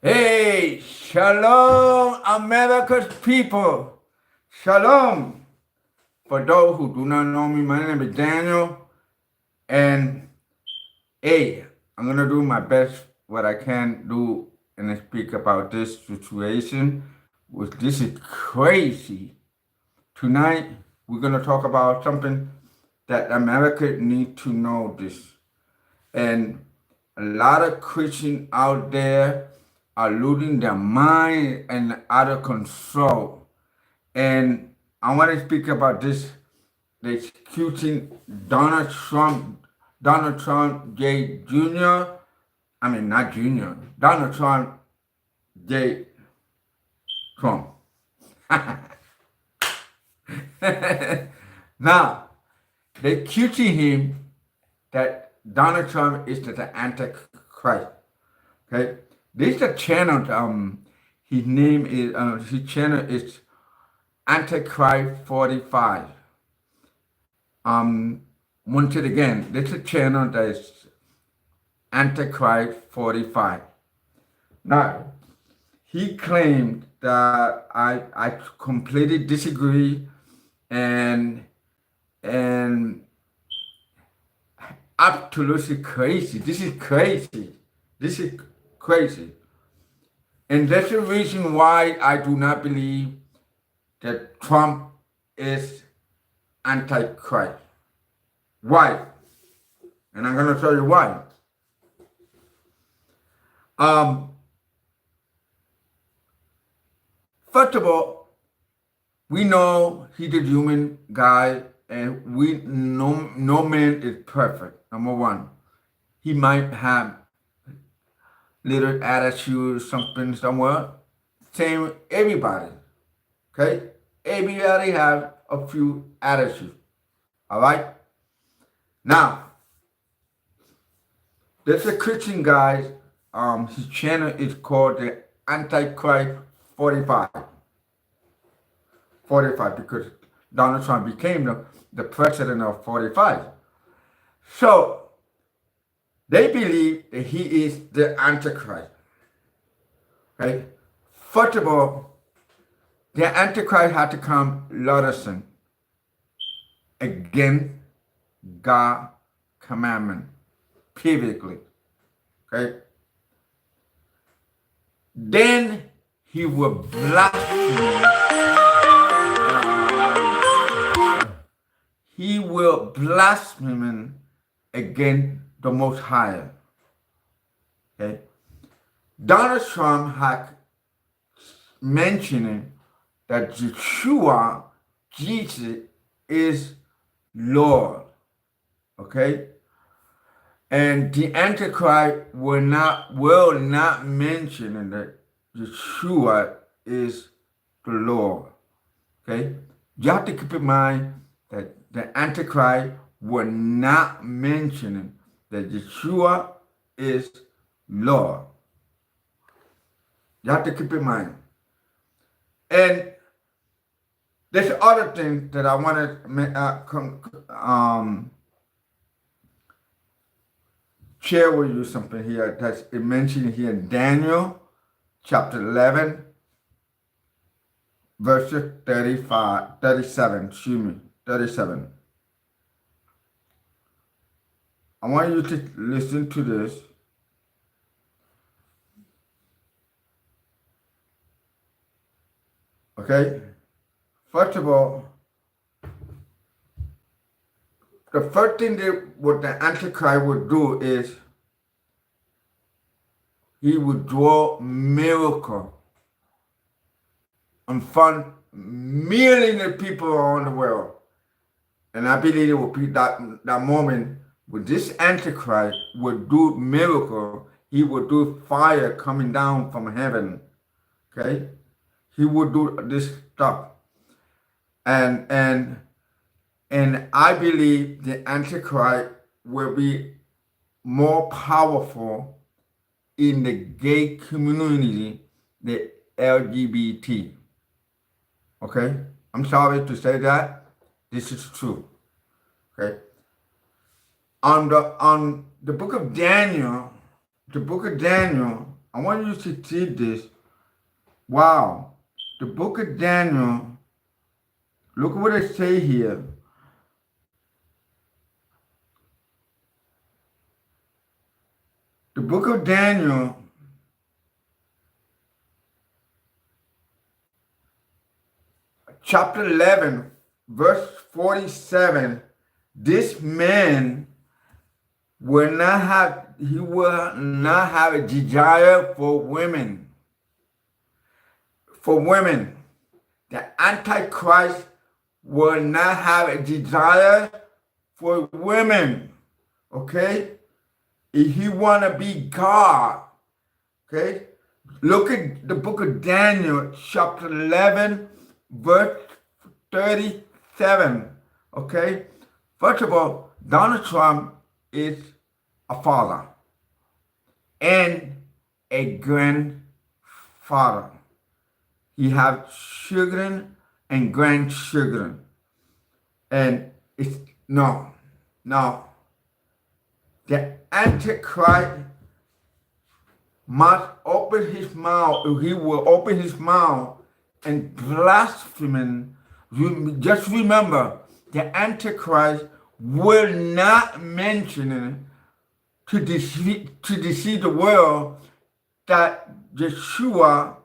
Hey, shalom, America's people. Shalom. For those who do not know me, my name is Daniel. And hey, I'm going to do my best what I can do and speak about this situation. Which this is crazy. Tonight, we're going to talk about something that America needs to know this. And a lot of Christians out there are losing their mind and out of control. And I want to speak about this, the executing Donald Trump J. Jr. I mean, not Jr., Donald Trump J. Trump. Now, they're accusing him that Donald Trump is the Antichrist. Okay, this is a channel. His name is his channel is Antichrist 45. Once again, this is a channel that is Antichrist 45. Now, he claimed that I completely disagree and absolutely crazy. This is crazy. This is crazy. And that's the reason why I do not believe that Trump is Antichrist. Why? And I'm going to tell you why. First of all, we know he's a human guy, and we know no man is perfect. Number one, he might have little attitude, something somewhere. Same with everybody. Okay? Everybody have a few attitudes. All right? Now, there's a Christian guy. His channel is called the Antichrist 45. 45 because Donald Trump became the president of 45. So they believe that he is the Antichrist. Okay? First of all, the Antichrist had to come lawlessness against God's commandment, periodically. Okay? Then he will blaspheme. He will blaspheme against the Most High. Okay? Donald Trump had mentioning that Yeshua, Jesus, is Lord. Okay? And the Antichrist will not mention that Yeshua is the Lord. Okay? You have to keep in mind that the Antichrist will not mention that Yeshua is Lord. You have to keep in mind. And there's other thing that I want to share with you something here that's mentioned here in Daniel chapter 11, verses 37. I want you to listen to this. Okay? First of all, the first thing that what the Antichrist would do is he would draw miracle in front of millions of people around the world. And I believe it will be that moment when this Antichrist would do miracle, he would do fire coming down from heaven. Okay? He would do this stuff. And I believe the Antichrist will be more powerful in the gay community, the LGBT. Okay? I'm sorry to say that. This is true. Okay? On the book of Daniel, I want you to see this. Wow. The book of Daniel, look what it say here. The book of Daniel, chapter 11, verse 47. This man will not have a desire for women. For women. The Antichrist will not have a desire for women. Okay? If he want to be God, okay? Look at the book of Daniel, chapter 11, verse 37. Okay? First of all, Donald Trump is a father and a grandfather. He has children and grandchildren. And it's no. The Antichrist must open his mouth. He will open his mouth and blaspheme. Just remember, the Antichrist will not mention to deceive the world that Yeshua,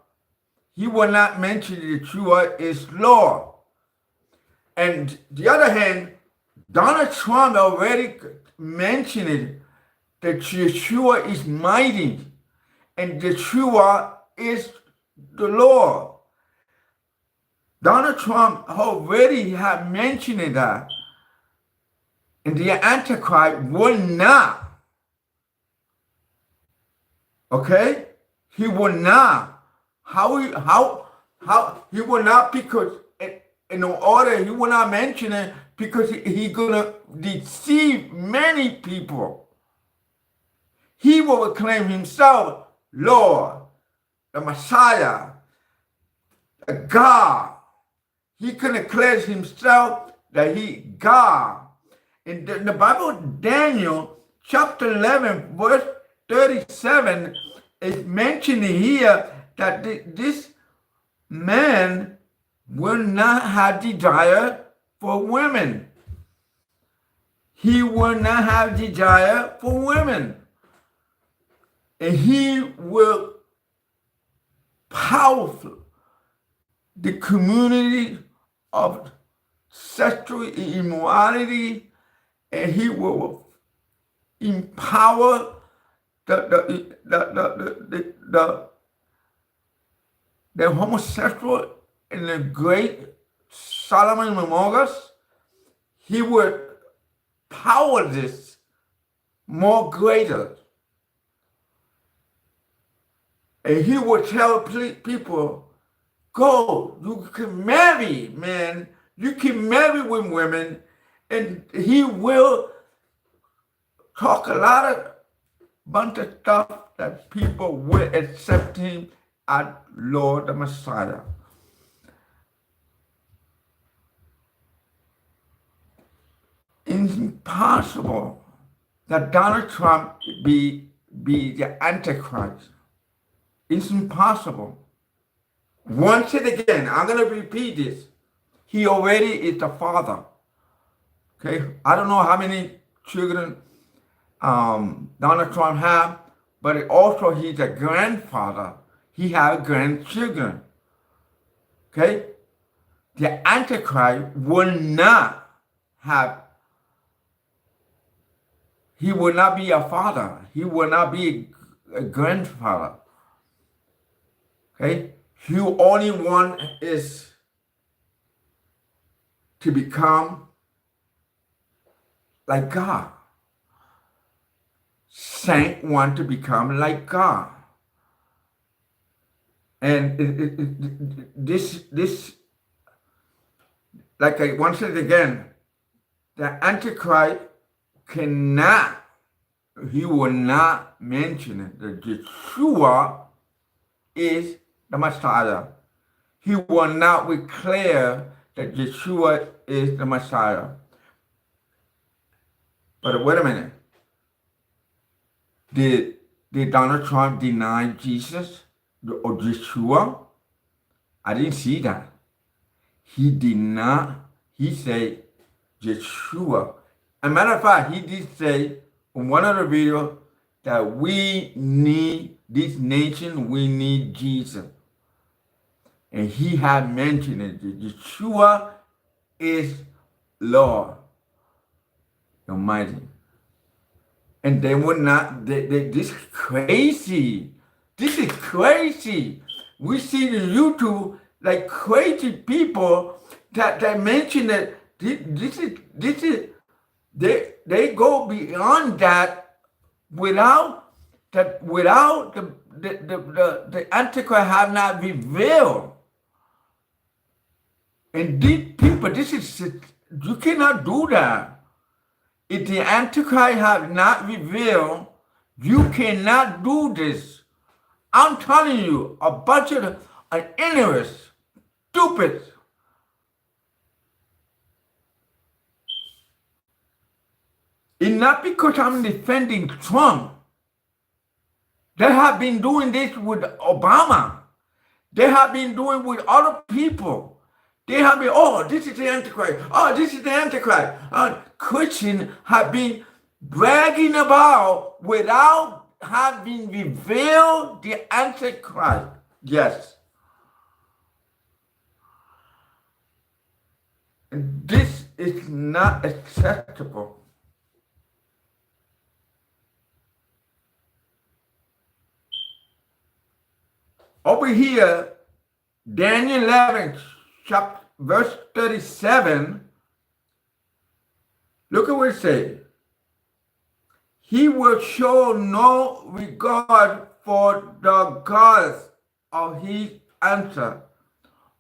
he will not mention Yeshua is Lord. And the other hand, Donald Trump already mentioned it, that Yeshua is mighty and Yeshua is the Lord. Donald Trump already had mentioned that. And the Antichrist will not. Okay? He will not. How he will not, because in order he will not mention it, because he's gonna deceive many people. He will proclaim himself Lord, the Messiah, the God. He can declare himself that he God. In the Bible, Daniel chapter 11, verse 37 is mentioning here that this man will not have desire for women. He will not have desire for women. And he will powerful the community of sexual immorality, and he will empower the homosexual in the great Solomon Memorials. He will power this more greater. And he will tell people, go, you can marry, man. You can marry with women. And he will talk a lot of bunch of stuff that people will accept him as Lord the Messiah. It's impossible that Donald Trump be the Antichrist. It's impossible. Once and again, I'm going to repeat this. He already is the father. Okay? I don't know how many children Donald Trump have, but also he's a grandfather. He has grandchildren. Okay? The Antichrist will not have, he will not be a father. He will not be a grandfather. Okay? He only want is to become like God. Saint want to become like God. And this, like I once said again, the Antichrist cannot, he will not mention it, that Yeshua is the Messiah. He will not declare that Yeshua is the Messiah. But wait a minute. Did did Donald Trump deny Jesus or Yeshua? I didn't see that. He did not. He said Yeshua. As a matter of fact, he did say in one of the videos that we need this nation, we need Jesus. And he had mentioned it. Yeshua is Lord Almighty. And they would not, this is crazy. This is crazy. We see the YouTube like crazy people that mention that this is they go beyond that without the Antichrist have not revealed. And these people, you cannot do that. If the Antichrist have not revealed, you cannot do this. I'm telling you, a bunch of ignorant, stupid. It's not because I'm defending Trump. They have been doing this with Obama. They have been doing with other people. They have been, oh, this is the Antichrist. Oh, this is the Antichrist. Christians have been bragging about without having revealed the Antichrist. Yes. And this is not acceptable. Over here, Daniel 11, verse 37, look at what it says. He will show no regard for the gods of his answer,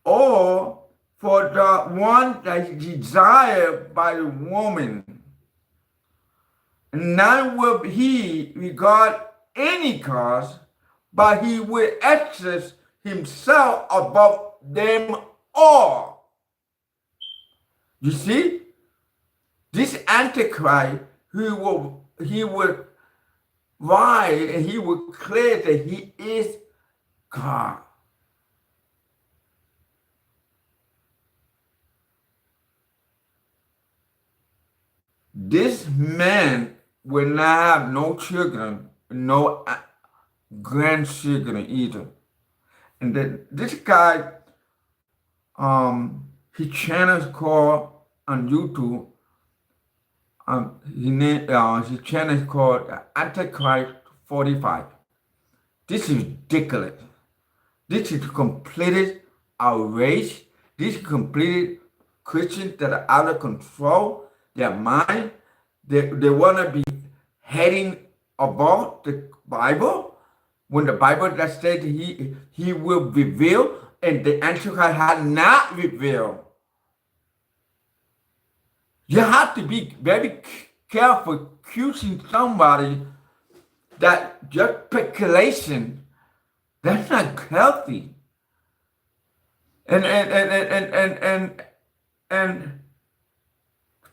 or for the one that is desired by the woman. None will he regard any cause, but he will exercise himself above them all. You see, this Antichrist, he will rise and he will declare that he is God. This man will not have no children, no grandchildren either. And then this guy, his channel is called on YouTube. His channel is called Antichrist 45. This is ridiculous. This is completed outrage. This is completed Christians that are out of control. Their mind. They want to be heading above the Bible. When the Bible that said he will reveal, and the Antichrist had not revealed. You have to be very careful accusing somebody that just speculation. That's not healthy. And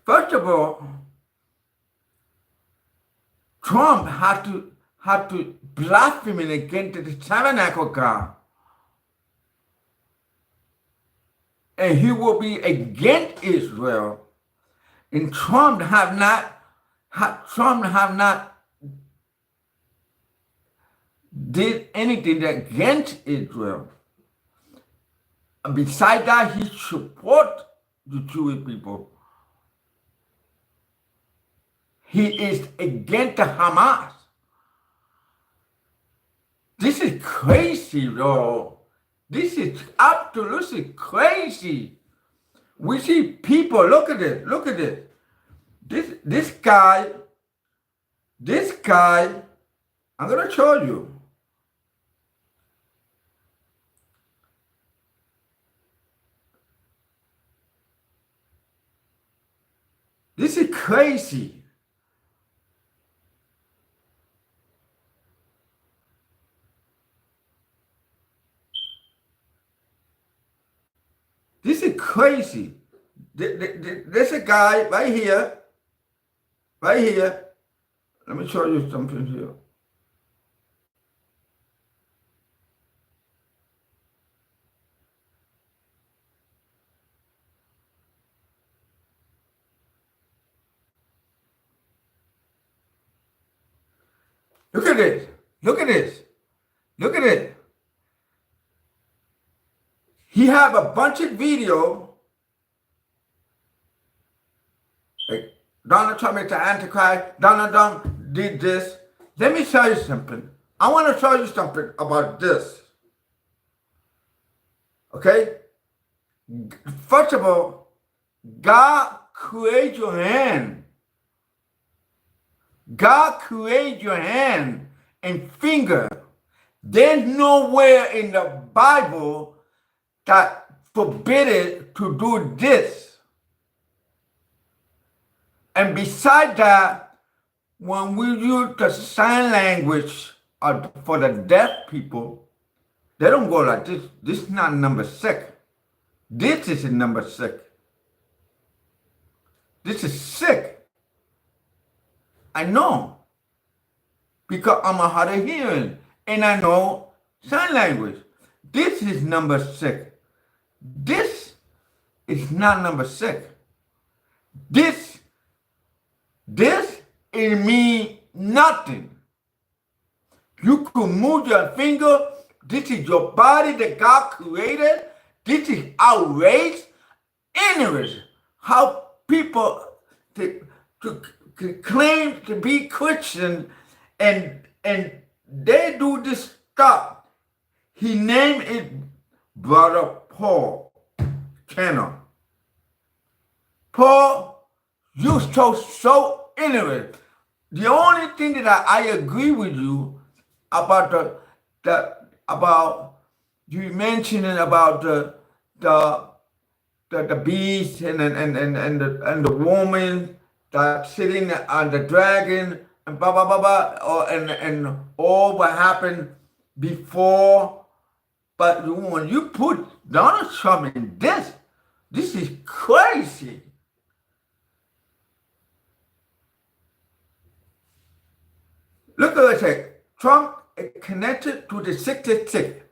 first of all, Trump had to blaspheme against the tabernacle God. And he will be against Israel. And Trump have not did anything against Israel. And besides that, he support the Jewish people. He is against the Hamas. This is crazy, though. This is absolutely crazy. We see people, look at it, look at it. This guy, I'm going to show you. This is crazy. This is crazy. There's a guy right here. Right here. Let me show you something here. Look at this. Look at this. Look at it. He have a bunch of video. Like Donald Trump is the Antichrist. Donald Trump did this. Let me show you something. I want to show you something about this. Okay? First of all, God created your hand. God created your hand and finger. There's nowhere in the Bible that forbidden to do this. And beside that, when we use the sign language for the deaf people, they don't go like this. This is not number 6. This is number 6. This is sick. I know. Because I'm a hard of hearing. And I know sign language. This is number 6. This is not number 6. This it means nothing. You could move your finger. This is your body that God created. This is outrage. Anyways, how people to claim to be Christian and they do this stuff. He named it Brother Paul Kenner. Paul, you so ignorant. The only thing that I agree with you about about you mentioning about the beast and the woman that sitting on the dragon and blah blah blah blah, and all what happened before. But when you put Donald Trump in this is crazy. Look at what I say. Trump is connected to the 66.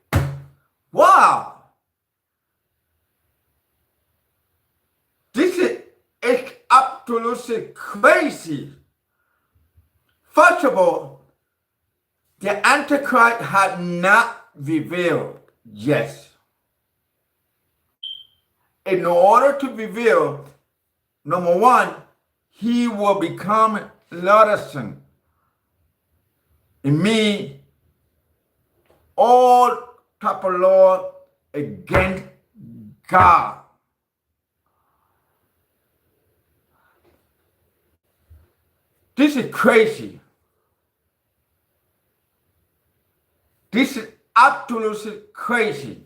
Wow. This is absolutely crazy. First of all, the Antichrist had not revealed yet. In order to reveal, number 1, he will become Lawson. It means all type of law against God. This is crazy. This is absolutely crazy.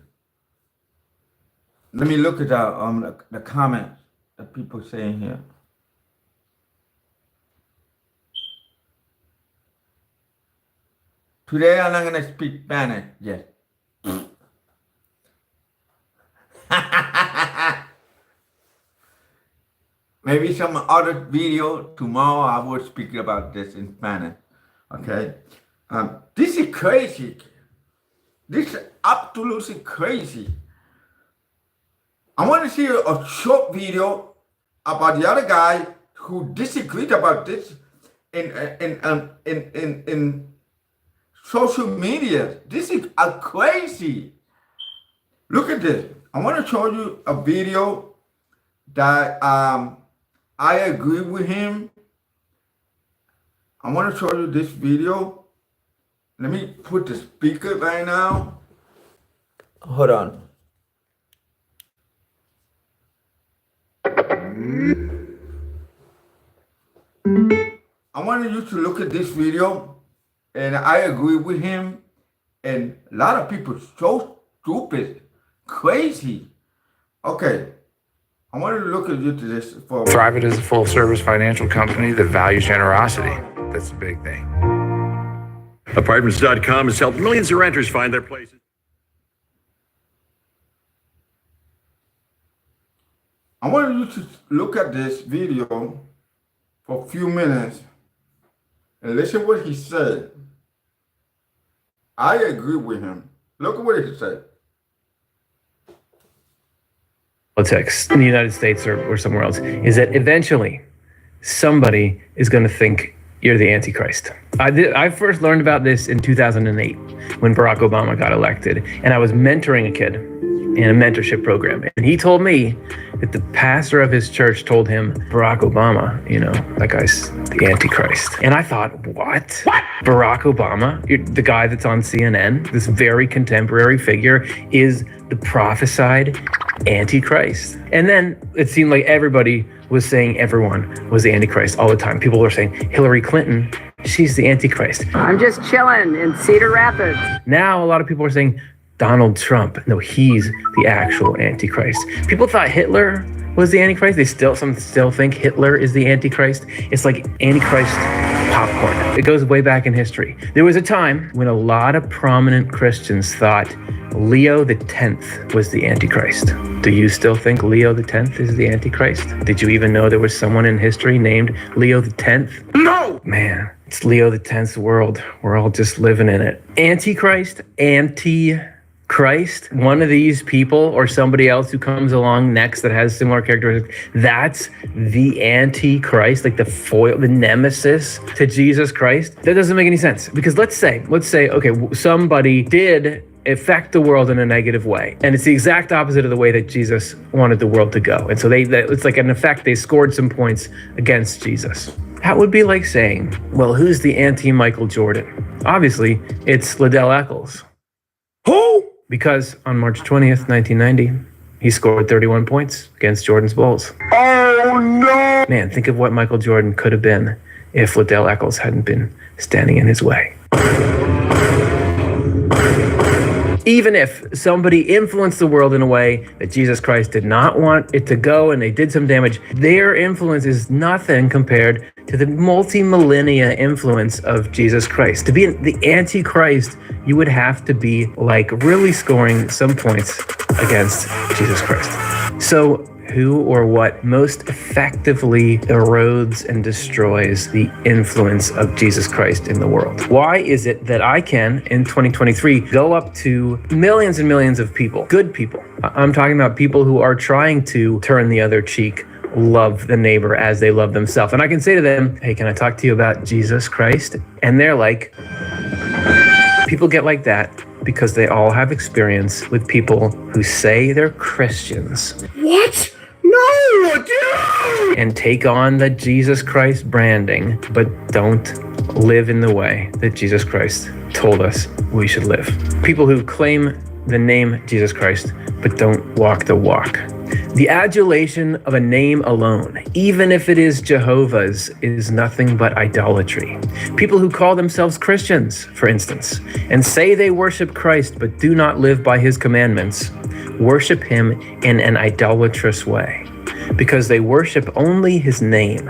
Let me look at the comments that people saying here. Today I'm not going to speak Spanish yet. Maybe some other video tomorrow I will speak about this in Spanish. Okay? This is crazy. This is absolutely crazy. I want to see a short video about the other guy who disagreed about this in social media. This is crazy. Look at this. I want to show you a video that I agree with him. I want to show you this video. Let me put the speaker right now. Hold on. I want you to look at this video, and I agree with him. And a lot of people so stupid, crazy. Okay, I want to look at you to this for Thrivent is a full-service financial company that values generosity. That's the big thing. Apartments.com has helped millions of renters find their places. I want you to look at this video for a few minutes and listen what he said. I agree with him. Look at what he said. Politics in the United States or somewhere else is that eventually somebody is going to think you're the Antichrist. I first learned about this in 2008 when Barack Obama got elected, and I was mentoring a kid in a mentorship program. And he told me that the pastor of his church told him, Barack Obama, that guy's the Antichrist. And I thought, what? Barack Obama, the guy that's on CNN, this very contemporary figure, is the prophesied Antichrist. And then it seemed like everybody was saying everyone was the Antichrist all the time. People were saying Hillary Clinton, she's the Antichrist. I'm just chilling in Cedar Rapids. Now a lot of people are saying Donald Trump, no, he's the actual Antichrist. People thought Hitler was the Antichrist. Some still think Hitler is the Antichrist. It's like Antichrist popcorn. It goes way back in history. There was a time when a lot of prominent Christians thought Leo the 10th was the Antichrist. Do you still think Leo the 10th is the Antichrist? Did you even know there was someone in history named Leo the 10th? No! Man, it's Leo the 10th's world. We're all just living in it. Antichrist, Christ, one of these people or somebody else who comes along next that has similar characteristics, that's the Antichrist, like the foil, the nemesis to Jesus Christ. That doesn't make any sense, because let's say, okay, somebody did affect the world in a negative way, and it's the exact opposite of the way that Jesus wanted the world to go. And so it's like an effect, they scored some points against Jesus. That would be like saying, well, who's the anti-Michael Jordan? Obviously, it's Liddell Eccles. Who? Because on March 20th, 1990, he scored 31 points against Jordan's Bulls. Oh, no! Man, think of what Michael Jordan could have been if Liddell Eccles hadn't been standing in his way. Even if somebody influenced the world in a way that Jesus Christ did not want it to go and they did some damage, their influence is nothing compared to the multi-millennia influence of Jesus Christ. To be the Antichrist, you would have to be like really scoring some points against Jesus Christ. So who or what most effectively erodes and destroys the influence of Jesus Christ in the world? Why is it that I can, in 2023, go up to millions and millions of people, good people? I'm talking about people who are trying to turn the other cheek, love the neighbor as they love themselves. And I can say to them, hey, can I talk to you about Jesus Christ? And they're like, people get like that because they all have experience with people who say they're Christians. What? No, dude! And take on the Jesus Christ branding, but don't live in the way that Jesus Christ told us we should live. People who claim the name Jesus Christ, but don't walk the walk. The adulation of a name alone, even if it is Jehovah's, is nothing but idolatry. People who call themselves Christians, for instance, and say they worship Christ but do not live by his commandments, worship him in an idolatrous way because they worship only his name.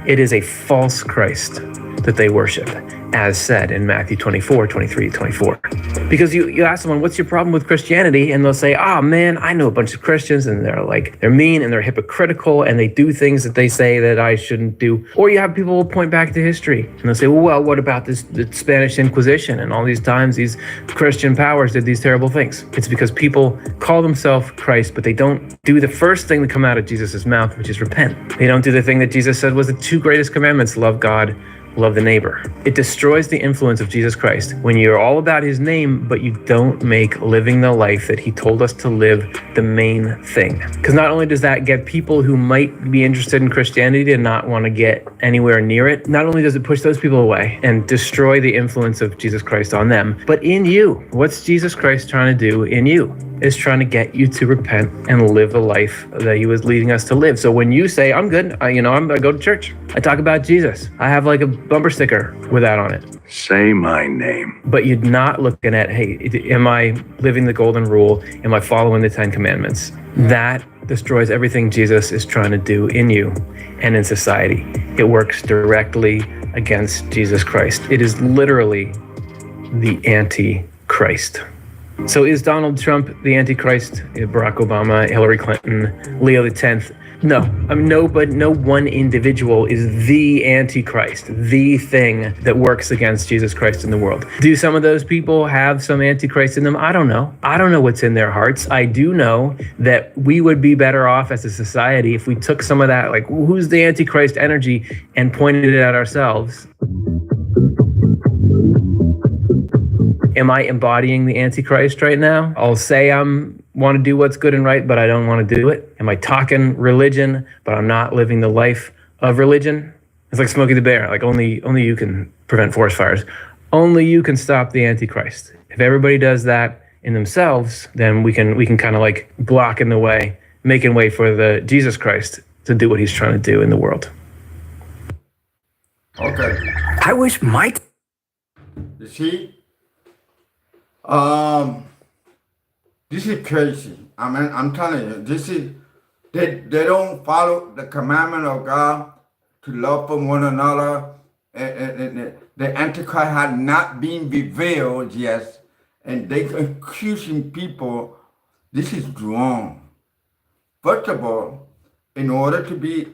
It is a false Christ that they worship, as said in Matthew 24, 23, 24. Because you ask someone, what's your problem with Christianity? And they'll say, man, I know a bunch of Christians and they're mean and they're hypocritical and they do things that they say that I shouldn't do. Or you have people who point back to history and they'll say, well, what about the Spanish Inquisition? And all these times these Christian powers did these terrible things. It's because people call themselves Christ, but they don't do the first thing that come out of Jesus' mouth, which is repent. They don't do the thing that Jesus said was the two greatest commandments: love God, love the neighbor. It destroys the influence of Jesus Christ when you're all about his name, but you don't make living the life that he told us to live the main thing. Because not only does that get people who might be interested in Christianity to not want to get anywhere near it, not only does it push those people away and destroy the influence of Jesus Christ on them, but in you, what's Jesus Christ trying to do in you? Is trying to get you to repent and live the life that he was leading us to live. So when you say, I'm good, I go to church, I talk about Jesus, I have like a bumper sticker with that on it. Say my name. But you're not looking at, hey, am I living the golden rule? Am I following the 10 commandments? That destroys everything Jesus is trying to do in you and in society. It works directly against Jesus Christ. It is literally the Antichrist. So is Donald Trump the Antichrist? Barack Obama, Hillary Clinton, Leo the 10th? No, no one individual is the Antichrist, the thing that works against Jesus Christ in the world. Do some of those people have some Antichrist in them? I don't know. I don't know what's in their hearts. I do know that we would be better off as a society if we took some of that, like, who's the Antichrist energy, and pointed it at ourselves. Am I embodying the Antichrist right now? I'll say want to do what's good and right, but I don't want to do it. Am I talking religion, but I'm not living the life of religion? It's like Smokey the Bear. Like only you can prevent forest fires. Only you can stop the Antichrist. If everybody does that in themselves, then we can kind of like block in the way, making way for the Jesus Christ to do what he's trying to do in the world. Okay. I wish my You see? This is crazy. I mean, I'm telling you, they don't follow the commandment of God to love for one another. And the Antichrist had not been revealed yet, and they accusing people. This is wrong. First of all, in order to be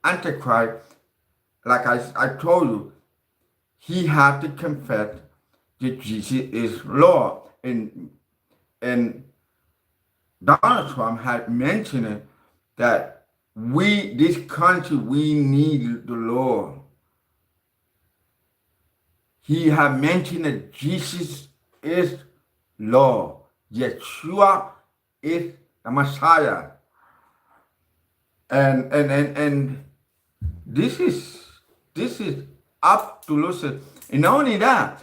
Antichrist, like I told you, he had to confess that Jesus is Lord. And Donald Trump had mentioned that this country, we need the Lord. He had mentioned that Jesus is Lord. Yeshua is the Messiah. And this is absolute. And not only that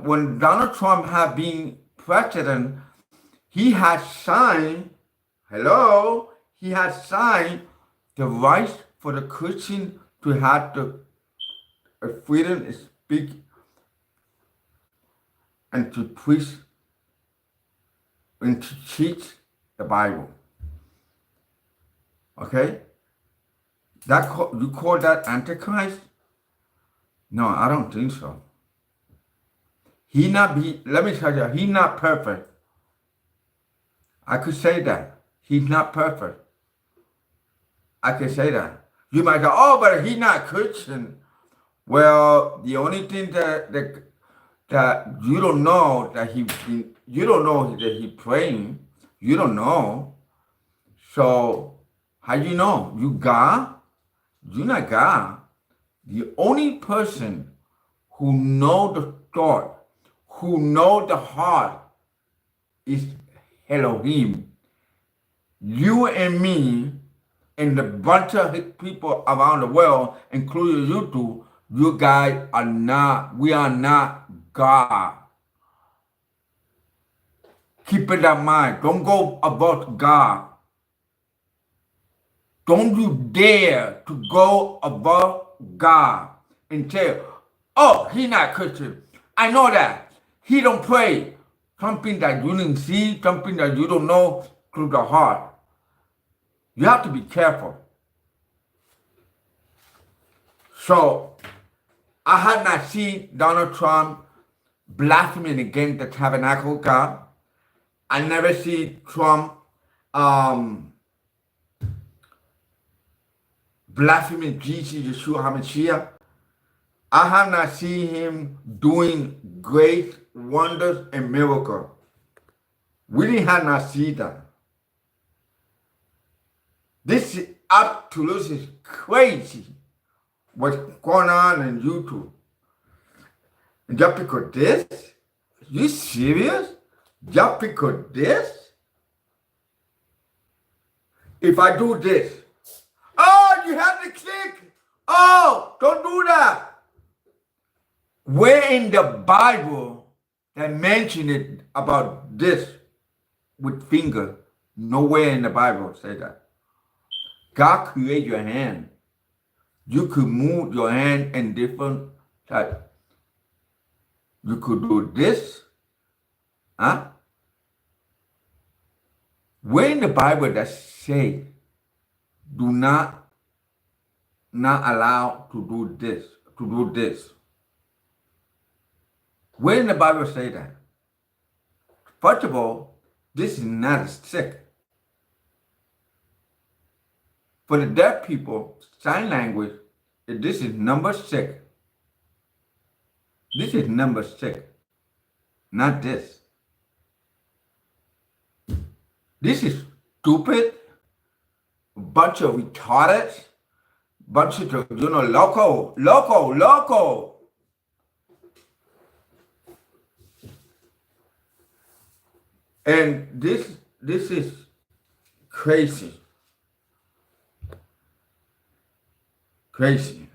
when Donald Trump had been president, he had signed the right for the Christian to have the freedom to speak and to preach and to teach the Bible. Okay? You call that Antichrist? No, I don't think so. Let me tell you, he's not perfect. I could say that. He's not perfect. I could say that. You might go, oh, but he's not Christian. Well, the only thing that you don't know that you don't know that he's praying. You don't know. So how you know? You God? You're not God. The only person who know the thought, who know the heart, is Elohim. You and me and the bunch of people around the world, including you two, you guys are not, we are not God. Keep it in mind. Don't go above God. Don't you dare to go above God and say, oh, he's not Christian. I know that. He don't pray. Something that you didn't see, something that you don't know through the heart. You have to be careful. So, I had not seen Donald Trump blaspheming against the tabernacle of God. I never see Trump blaspheming Jesus, Yeshua HaMashiach. I have not seen him doing great wonders and miracles. We have not seen that. This is absolutely crazy what's going on in YouTube. And just because this? You serious? Just because this? If I do this, oh, you have to click. Oh, don't do that. Where in the Bible that mention it about this with finger? Nowhere in the Bible say that. God create your hand. You could move your hand in different types. You could do this. Huh? Where in the Bible that say do not allow to do this? Where in the Bible say that? First of all, this is not a stick. For the deaf people, sign language, this is number 6. This is number 6, not this. This is stupid, bunch of retarded, bunch of, loco. And this is crazy. Crazy.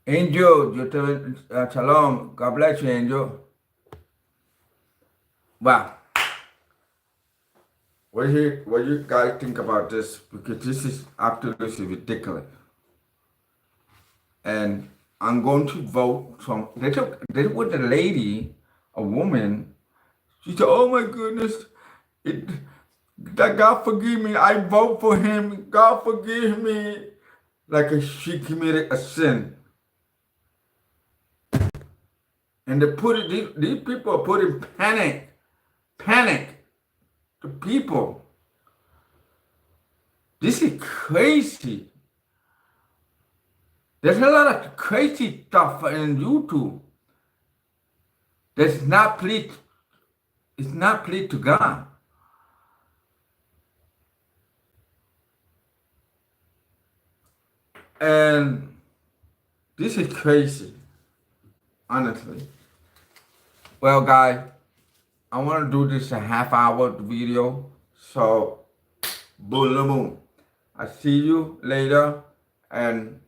Angel, shalom. God bless you, Angel. Wow. What you guys think about this? Because this is absolutely ridiculous. And I'm going to vote from they was a lady, a woman. She said, "Oh my goodness, that God forgive me. I vote for him. God forgive me." Like she committed a sin. And these people are putting panic to people. This is crazy. There's a lot of crazy stuff in YouTube that's not pleased. It's not pleased to God. And this is crazy, honestly. Well, guys, I want to do this a half-hour video. So, boom, boom, boom. I see you later. And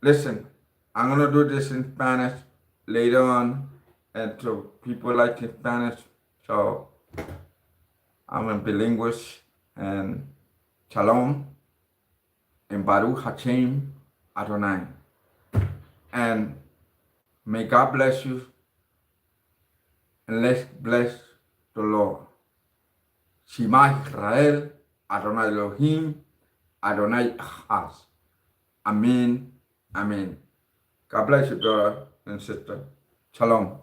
listen, I'm going to do this in Spanish later on. And so people like Spanish. So, I'm a bilingual. And shalom. And Baruch Hashem Adonai. And may God bless you. And let's bless the Lord. Shema Israel, Adonai Elohim, Adonai Echad. Amen. Amen. God bless you, brother and sister. Shalom.